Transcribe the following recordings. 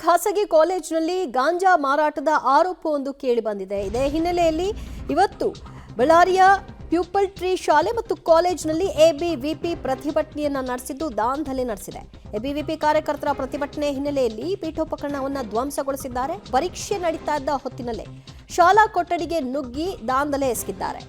ಖಾಸಗಿ ಕಾಲೇಜಿನಲ್ಲಿ ಗಾಂಜಾ ಮಾರಾಟದ ಆರೋಪವೊಂದು ಕೇಳಿಬಂದಿದೆ. ಇದೇ ಹಿನ್ನೆಲೆಯಲ್ಲಿ ಇವತ್ತು ಬಳ್ಳಾರಿಯ ಪ್ಯೂಪಲ್ ಟ್ರೀ ಶಾಲೆ ಮತ್ತು ಕಾಲೇಜಿನಲ್ಲಿ ಎಬಿವಿಪಿ ಪ್ರತಿಭಟನೆಯನ್ನ ನಡೆಸಿದ್ದು ದಾಂಧಲೆ ನಡೆಸಿದೆ. ಎಬಿವಿಪಿ ಕಾರ್ಯಕರ್ತರ ಪ್ರತಿಭಟನೆ ಹಿನ್ನೆಲೆಯಲ್ಲಿ ಪೀಠೋಪಕರಣವನ್ನು ಧ್ವಂಸಗೊಳಿಸಿದ್ದಾರೆ. ಪರೀಕ್ಷೆ ನಡೀತಾ ಇದ್ದ ಹೊತ್ತಿನಲ್ಲೇ ಶಾಲಾ ಕೊಠಡಿಗೆ ನುಗ್ಗಿ ದಾಂಧಲೆ ಎಸಗಿದ್ದಾರೆ.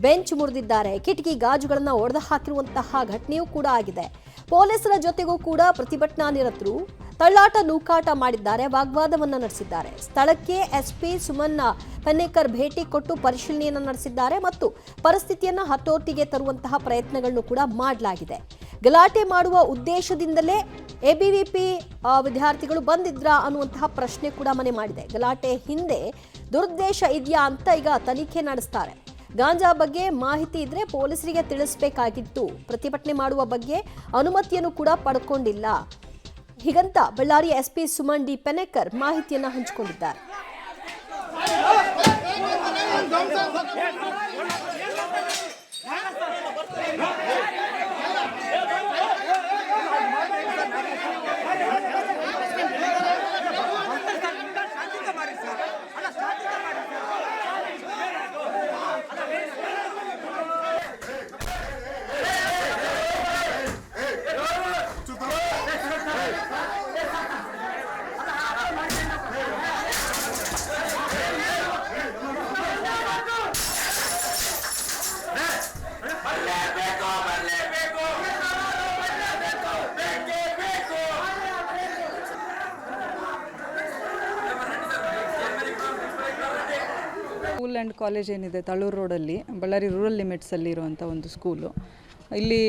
ಬೆಂಚ್ ಮುರಿದಿದ್ದಾರೆ. ಕಿಟಕಿ ಗಾಜುಗಳನ್ನು ಒಡೆದು ಹಾಕಿರುವಂತಹ ಘಟನೆಯೂ ಕೂಡ ಆಗಿದೆ. ಪೊಲೀಸರ ಜೊತೆಗೂ ಕೂಡ ಪ್ರತಿಭಟನಾ ನಿರತರು ತಳ್ಳಾಟ ನೂಕಾಟ ಮಾಡಿದ್ದಾರೆ, ವಾಗ್ವಾದವನ್ನು ನಡೆಸಿದ್ದಾರೆ. ಸ್ಥಳಕ್ಕೆ ಎಸ್ಪಿ ಸುಮನ್ ಪನ್ನೇಕರ್ ಭೇಟಿ ಕೊಟ್ಟು ಪರಿಶೀಲನೆಯನ್ನು ನಡೆಸಿದ್ದಾರೆ ಮತ್ತು ಪರಿಸ್ಥಿತಿಯನ್ನು ಹತೋಟಿಗೆ ತರುವಂತಹ ಪ್ರಯತ್ನಗಳನ್ನು ಕೂಡ ಮಾಡಲಾಗಿದೆ. ಗಲಾಟೆ ಮಾಡುವ ಉದ್ದೇಶದಿಂದಲೇ ಎಬಿವಿಪಿ ವಿದ್ಯಾರ್ಥಿಗಳು ಬಂದಿದ್ರಾ ಅನ್ನುವಂತಹ ಪ್ರಶ್ನೆ ಕೂಡ ಮನೆ ಮಾಡಿದೆ. ಗಲಾಟೆ ಹಿಂದೆ ದುರುದ್ದೇಶ ಇದೆಯಾ ಅಂತ ಈಗ ತನಿಖೆ ನಡೆಸ್ತಾರೆ. ಗಾಂಜಾ ಬಗ್ಗೆ ಮಾಹಿತಿ ಇದ್ರೆ ಪೊಲೀಸರಿಗೆ ತಿಳಿಸಬೇಕಾಗಿತ್ತು. ಪ್ರತಿಭಟನೆ ಮಾಡುವ ಬಗ್ಗೆ ಅನುಮತಿಯನ್ನು ಕೂಡ ಪಡ್ಕೊಂಡಿಲ್ಲ. ಹೀಗಂತ ಬಳ್ಳಾರಿ ಎಸ್ಪಿ ಸುಮನ್ ಡಿ ಪೆನೇಕರ್ ಮಾಹಿತಿಯನ್ನು ಹಂಚಿಕೊಂಡಿದ್ದಾರೆ. ಸ್ಕೂಲ್ ಆ್ಯಂಡ್ ಕಾಲೇಜ್ ಏನಿದೆ ತಳೂರು ರೋಡಲ್ಲಿ ಬಳ್ಳಾರಿ ರೂರಲ್ ಲಿಮಿಟ್ಸಲ್ಲಿ ಇರುವಂಥ ಒಂದು ಸ್ಕೂಲು. ಇಲ್ಲಿ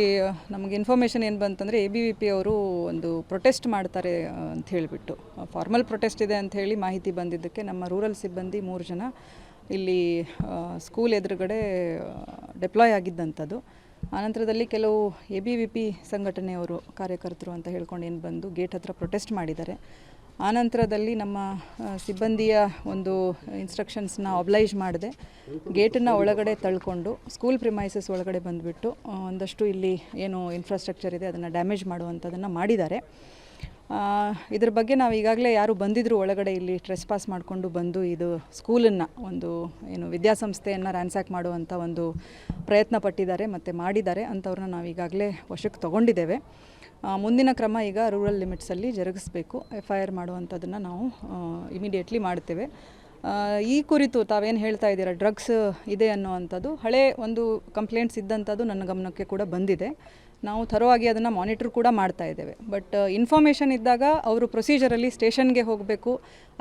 ನಮಗೆ ಇನ್ಫಾರ್ಮೇಷನ್ ಏನು ಬಂತಂದರೆ ಎಬಿವಿಪಿ ಅವರು ಒಂದು ಪ್ರೊಟೆಸ್ಟ್ ಮಾಡ್ತಾರೆ ಅಂತ ಹೇಳಿಬಿಟ್ಟು, ಫಾರ್ಮಲ್ ಪ್ರೊಟೆಸ್ಟ್ ಇದೆ ಅಂತ ಹೇಳಿ ಮಾಹಿತಿ ಬಂದಿದ್ದಕ್ಕೆ ನಮ್ಮ ರೂರಲ್ ಸಿಬ್ಬಂದಿ 3 ಜನ ಇಲ್ಲಿ ಸ್ಕೂಲ್ ಎದುರುಗಡೆ ಡೆಪ್ಲಾಯ್ ಆಗಿದ್ದಂಥದ್ದು. ಆನಂತರದಲ್ಲಿ ಕೆಲವು ಎಬಿವಿಪಿ ಸಂಘಟನೆಯವರು ಕಾರ್ಯಕರ್ತರು ಅಂತ ಹೇಳ್ಕೊಂಡು ಏನು ಬಂದು ಗೇಟ್ ಹತ್ರ ಪ್ರೊಟೆಸ್ಟ್ ಮಾಡಿದ್ದಾರೆ. ಆನಂತರದಲ್ಲಿ ನಮ್ಮ ಸಿಬ್ಬಂದಿಯ ಒಂದು ಇನ್ಸ್ಟ್ರಕ್ಷನ್ಸ್ನ ಒಬ್ಲೈಜ್ ಮಾಡಿದೆ ಗೇಟನ್ನು ಒಳಗಡೆ ತಳ್ಕೊಂಡು ಸ್ಕೂಲ್ ಪ್ರಿಮೈಸಸ್ ಒಳಗಡೆ ಬಂದುಬಿಟ್ಟು ಒಂದಷ್ಟು ಇಲ್ಲಿ ಏನು ಇನ್ಫ್ರಾಸ್ಟ್ರಕ್ಚರ್ ಇದೆ ಅದನ್ನು ಡ್ಯಾಮೇಜ್ ಮಾಡುವಂಥದ್ದನ್ನು ಮಾಡಿದ್ದಾರೆ. ಇದ್ರ ಬಗ್ಗೆ ನಾವು ಈಗಾಗಲೇ ಯಾರು ಬಂದಿದ್ದರು ಒಳಗಡೆ ಇಲ್ಲಿ ಟ್ರೆಸ್ ಪಾಸ್ ಮಾಡಿಕೊಂಡು ಬಂದು ಇದು ಸ್ಕೂಲನ್ನು ಒಂದು ಏನು ವಿದ್ಯಾಸಂಸ್ಥೆಯನ್ನು ರ್ಯಾನ್ಸ್ಯಾಕ್ ಮಾಡುವಂಥ ಒಂದು ಪ್ರಯತ್ನ ಪಟ್ಟಿದ್ದಾರೆ ಮತ್ತು ಮಾಡಿದ್ದಾರೆ ಅಂಥವ್ರನ್ನ ನಾವು ಈಗಾಗಲೇ ವಶಕ್ಕೆ ತೊಗೊಂಡಿದ್ದೇವೆ. ಮುಂದಿನ ಕ್ರಮ ಈಗ ರೂರಲ್ ಲಿಮಿಟ್ಸಲ್ಲಿ ಜರುಗಿಸಬೇಕು. FIR ಮಾಡುವಂಥದ್ದನ್ನು ನಾವು ಇಮಿಡಿಯೇಟ್ಲಿ ಮಾಡ್ತೇವೆ. ಈ ಕುರಿತು ತಾವೇನು ಹೇಳ್ತಾ ಇದ್ದೀರಾ ಡ್ರಗ್ಸ್ ಇದೆ ಅನ್ನೋವಂಥದ್ದು ಹಳೆ ಒಂದು ಕಂಪ್ಲೇಂಟ್ಸ್ ಇದ್ದಂಥದ್ದು ನನ್ನ ಗಮನಕ್ಕೆ ಕೂಡ ಬಂದಿದೆ. ನಾವು ಥರೋವಾಗಿ ಅದನ್ನು ಮಾನಿಟರ್ ಕೂಡ ಮಾಡ್ತಾ ಇದ್ದೇವೆ. ಬಟ್ ಇನ್ಫಾರ್ಮೇಷನ್ ಇದ್ದಾಗ ಅವರು ಪ್ರೊಸೀಜರಲ್ಲಿ ಸ್ಟೇಷನ್ಗೆ ಹೋಗಬೇಕು,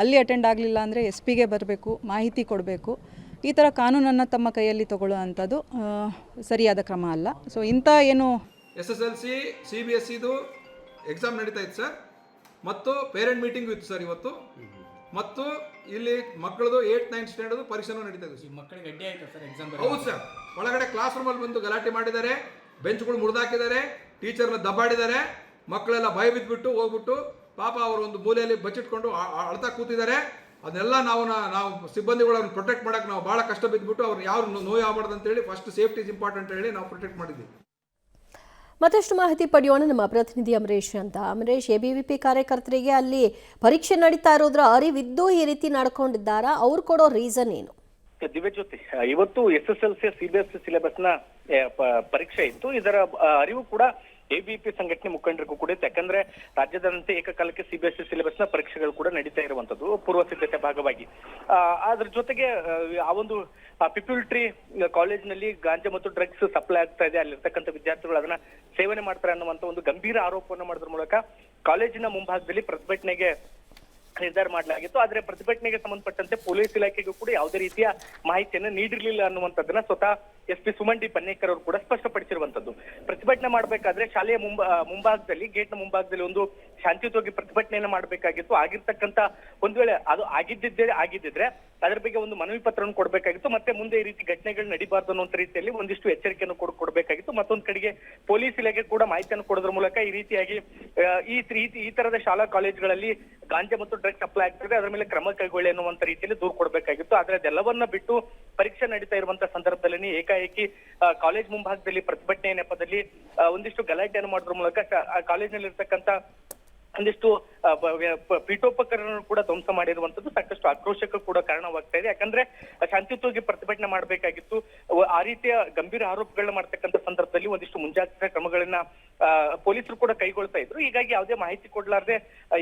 ಅಲ್ಲಿ ಅಟೆಂಡ್ ಆಗಲಿಲ್ಲ ಅಂದರೆ SPಗೆ ಬರಬೇಕು, ಮಾಹಿತಿ ಕೊಡಬೇಕು. ಈ ಥರ ಕಾನೂನನ್ನು ತಮ್ಮ ಕೈಯಲ್ಲಿ ತಗೊಳ್ಳುವಂಥದ್ದು ಸರಿಯಾದ ಕ್ರಮ ಅಲ್ಲ. ಸೊ ಇಂಥ ಏನು SSLC CBSEದು ಎಕ್ಸಾಮ್ ನಡೀತಾ ಇತ್ತು ಸರ್, ಮತ್ತು ಪೇರೆಂಟ್ ಮೀಟಿಂಗು ಇತ್ತು ಸರ್ ಇವತ್ತು, ಮತ್ತು ಇಲ್ಲಿ ಮಕ್ಕಳದು 8th 9th ಸ್ಟ್ಯಾಂಡರ್ಡ್ ಪರೀಕ್ಷೆನೂ ನಡೀತಾ ಇದೆ. ಮಕ್ಕಳಿಗೆ ಅಡ್ಡಿ ಆಯ್ತಾ ಸರ್ ಎಕ್ಸಾಮ್? ಹೌದು ಸರ್, ಒಳಗಡೆ ಕ್ಲಾಸ್ ರೂಮಲ್ಲಿ ಬಂದು ಗಲಾಟೆ ಮಾಡಿದ್ದಾರೆ, ಬೆಂಚ್ಗಳು ಮುರಿದಾಕಿದ್ದಾರೆ, ಟೀಚರ್ನ ದಬ್ಬಾಡಿದ್ದಾರೆ, ಮಕ್ಕಳೆಲ್ಲ ಭಯ ಬಿದ್ದುಬಿಟ್ಟು ಹೋಗ್ಬಿಟ್ಟು ಪಾಪ ಅವರು ಒಂದು ಮೂಲೆಯಲ್ಲಿ ಬಚ್ಚಿಟ್ಕೊಂಡು ಅಳ್ತಾ ಕೂತಿದ್ದಾರೆ. ಅದನ್ನೆಲ್ಲ ನಾವು ಸಿಬ್ಬಂದಿಗಳನ್ನು ಪ್ರೊಟೆಕ್ಟ್ ಮಾಡೋಕ್ಕೆ ನಾವು ಭಾಳ ಕಷ್ಟ ಬಿದ್ದುಬಿಟ್ಟು ಅವ್ರು ಯಾರು ನೋವು ಆಗಬಾರ್ದು ಅಂತೇಳಿ ಫಸ್ಟ್ ಸೇಫ್ಟಿ ಇಸ್ ಇಂಪಾರ್ಟೆಂಟ್ ಹೇಳಿ ನಾವು ಪ್ರೊಟೆಕ್ಟ್ ಮಾಡಿದ್ದೀವಿ. ಮತ್ತಷ್ಟು ಮಾಹಿತಿ ಪಡೆಯೋಣ ನಮ್ಮ ಪ್ರತಿನಿಧಿ ಅಮರೇಶ್ ಅಂತ. ಅಮರೇಶ್, ಎಬಿವಿಪಿ ಕಾರ್ಯಕರ್ತರಿಗೆ ಅಲ್ಲಿ ಪರೀಕ್ಷೆ ನಡೀತಾ ಇರೋದ್ರ ಅರಿವಿದ್ದು ಈ ರೀತಿ ನಡ್ಕೊಂಡಿದ್ದಾರಾ? ಅವ್ರು ಕೊಡೋ ರೀಸನ್ ಏನು? ದಿವ್ಯಜ್ಯೋತಿ, ಇವತ್ತು SSLC CBSE ಸಿಲೆಬಸ್ನ ಪರೀಕ್ಷೆ ಇತ್ತು. ಇದರ ಅರಿವು ಕೂಡ ಎಬಿವಿಪಿ ಸಂಘಟನೆ ಮುಖಂಡರಿಗೂ ಕೂಡ ಇತ್ತು. ಯಾಕಂದ್ರೆ ರಾಜ್ಯದಂತೆ ಏಕಕಾಲಕ್ಕೆ CBSE ಸಿಲೆಬಸ್ನ ಪರೀಕ್ಷೆಗಳು ಕೂಡ ನಡೀತಾ ಇರುವಂತದ್ದು ಪೂರ್ವ ಸಿದ್ಧತೆ ಭಾಗವಾಗಿ. ಅದ್ರ ಜೊತೆಗೆ ಆ ಒಂದು ಪೀಪಲ್ ಟ್ರೀ ಕಾಲೇಜ್ನಲ್ಲಿ ಗಾಂಜಾ ಮತ್ತು ಡ್ರಗ್ಸ್ ಸಪ್ಲೈ ಆಗ್ತಾ ಇದೆ, ಅಲ್ಲಿರ್ತಕ್ಕಂಥ ವಿದ್ಯಾರ್ಥಿಗಳು ಅದನ್ನ ಸೇವನೆ ಮಾಡ್ತಾರೆ ಅನ್ನುವಂತ ಒಂದು ಗಂಭೀರ ಆರೋಪವನ್ನು ಮಾಡೋದ್ರ ಮೂಲಕ ಕಾಲೇಜಿನ ಮುಂಭಾಗದಲ್ಲಿ ಪ್ರತಿಭಟನೆಗೆ ನಿರ್ಧಾರ ಮಾಡಲಾಗಿತ್ತು. ಆದ್ರೆ ಪ್ರತಿಭಟನೆಗೆ ಸಂಬಂಧಪಟ್ಟಂತೆ ಪೊಲೀಸ್ ಇಲಾಖೆಗೂ ಕೂಡ ಯಾವುದೇ ರೀತಿಯ ಮಾಹಿತಿಯನ್ನು ನೀಡಿರಲಿಲ್ಲ ಅನ್ನುವಂಥದ್ದನ್ನ ಸ್ವತಃ SP ಸುಮನ್ ಡಿ ಪನ್ನೇಕರ್ ಅವರು ಕೂಡ ಸ್ಪಷ್ಟಪಡಿಸಿರುವಂತದ್ದು. ಪ್ರತಿಭಟನೆ ಮಾಡಬೇಕಾದ್ರೆ ಶಾಲೆಯ ಮುಂಭಾಗದಲ್ಲಿ ಗೇಟ್ನ ಮುಂಭಾಗದಲ್ಲಿ ಒಂದು ಶಾಂತಿಯುತವಾಗಿ ಪ್ರತಿಭಟನೆಯನ್ನ ಮಾಡಬೇಕಾಗಿತ್ತು. ಆಗಿರ್ತಕ್ಕಂಥ ಒಂದ್ ವೇಳೆ ಅದು ಆಗಿದ್ದಿದ್ರೆ ಅದರ ಬಗ್ಗೆ ಒಂದು ಮನವಿ ಪತ್ರವನ್ನು ಕೊಡಬೇಕಾಗಿತ್ತು. ಮತ್ತೆ ಮುಂದೆ ಈ ರೀತಿ ಘಟನೆಗಳು ನಡೀಬಾರ್ದು ಅನ್ನೋ ರೀತಿಯಲ್ಲಿ ಒಂದಿಷ್ಟು ಎಚ್ಚರಿಕೆಯನ್ನು ಕೊಡಬೇಕಾಗಿತ್ತು. ಮತ್ತೊಂದ್ ಕಡೆಗೆ ಪೊಲೀಸ್ ಇಲಾಖೆ ಕೂಡ ಮಾಹಿತಿಯನ್ನು ಕೊಡೋದ್ರ ಮೂಲಕ ಈ ರೀತಿಯಾಗಿ ಈ ತರದ ಶಾಲಾ ಕಾಲೇಜುಗಳಲ್ಲಿ ಗಾಂಜಾ ಮತ್ತು ಡ್ರಗ್ಸ್ ಸಪ್ಲೈ ಆಗ್ತದೆ, ಅದರ ಮೇಲೆ ಕ್ರಮ ಕೈಗೊಳ್ಳಿ ಅನ್ನುವಂತ ರೀತಿಯಲ್ಲಿ ದೂರು ಕೊಡಬೇಕಾಗಿತ್ತು. ಆದ್ರೆ ಅದೆಲ್ಲವನ್ನ ಬಿಟ್ಟು ಪರೀಕ್ಷೆ ನಡೀತಾ ಇರುವಂತಹ ಸಂದರ್ಭದಲ್ಲಿ ಏಕಾಏಕಿ ಕಾಲೇಜ್ ಮುಂಭಾಗದಲ್ಲಿ ಪ್ರತಿಭಟನೆ ನೆಪದಲ್ಲಿ ಒಂದಿಷ್ಟು ಗಲಾಟೆಯನ್ನು ಮಾಡೋದ್ರ ಮೂಲಕ ಕಾಲೇಜಿನಲ್ಲಿ ಇರ್ತಕ್ಕಂಥ ಒಂದಿಷ್ಟು ಪೀಠೋಪಕರಣ ಕೂಡ ಧ್ವಂಸ ಮಾಡಿರುವಂತದ್ದು ಸಾಕಷ್ಟು ಆಕ್ರೋಶಕ್ಕೂ ಕೂಡ ಕಾರಣವಾಗ್ತಾ ಇದೆ. ಯಾಕಂದ್ರೆ ಶಾಂತಿಯುತವಾಗಿ ಪ್ರತಿಭಟನೆ ಮಾಡಬೇಕಾಗಿತ್ತು. ಆ ರೀತಿಯ ಗಂಭೀರ ಆರೋಪಗಳನ್ನ ಮಾಡ್ತಕ್ಕಂಥ ಸಂದರ್ಭದಲ್ಲಿ ಒಂದಿಷ್ಟು ಮುಂಜಾಗ್ರತಾ ಕ್ರಮಗಳನ್ನ ಪೊಲೀಸರು ಕೂಡ ಕೈಗೊಳ್ತಾ ಇದ್ರು. ಹೀಗಾಗಿ ಯಾವುದೇ ಮಾಹಿತಿ ಕೊಡ್ಲಾರ್ದೆ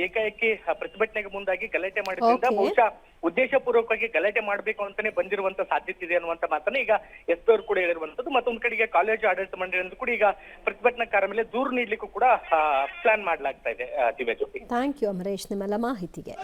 ಏಕಾಏಕಿ ಪ್ರತಿಭಟನೆಗೆ ಮುಂದಾಗಿ ಗಲಾಟೆ ಮಾಡಿದ್ರಿಂದ ಬಹುಶಃ ಉದ್ದೇಶಪೂರ್ವಕವಾಗಿ ಗಲಾಟೆ ಮಾಡಬೇಕು ಅಂತಾನೆ ಬಂದಿರುವಂತ ಸಾಧ್ಯತೆ ಇದೆ ಅನ್ನುವಂತ ಮಾತನ್ನ ಈಗ ಎಸ್ ಪಿ ಅವರು ಕೂಡ ಹೇಳಿರುವಂತದ್ದು. ಮತ್ತೊಂದ್ ಕಡೆಗೆ ಕಾಲೇಜು ಆಡಳಿತ ಮಂಡಳಿಯಿಂದ ಕೂಡ ಈಗ ಪ್ರತಿಭಟನಾಕಾರ ಮೇಲೆ ದೂರು ನೀಡ್ಲಿಕ್ಕೂ ಕೂಡ ಪ್ಲಾನ್ ಮಾಡ್ಲಾಗ್ತಾ ಇದೆ. ದಿವ್ಯಾ ಜ್ಯೋತಿ. ಥ್ಯಾಂಕ್ ಯು ಅಮರೇಶ್ ನಿಮ್ಮೆಲ್ಲ ಮಾಹಿತಿಗೆ.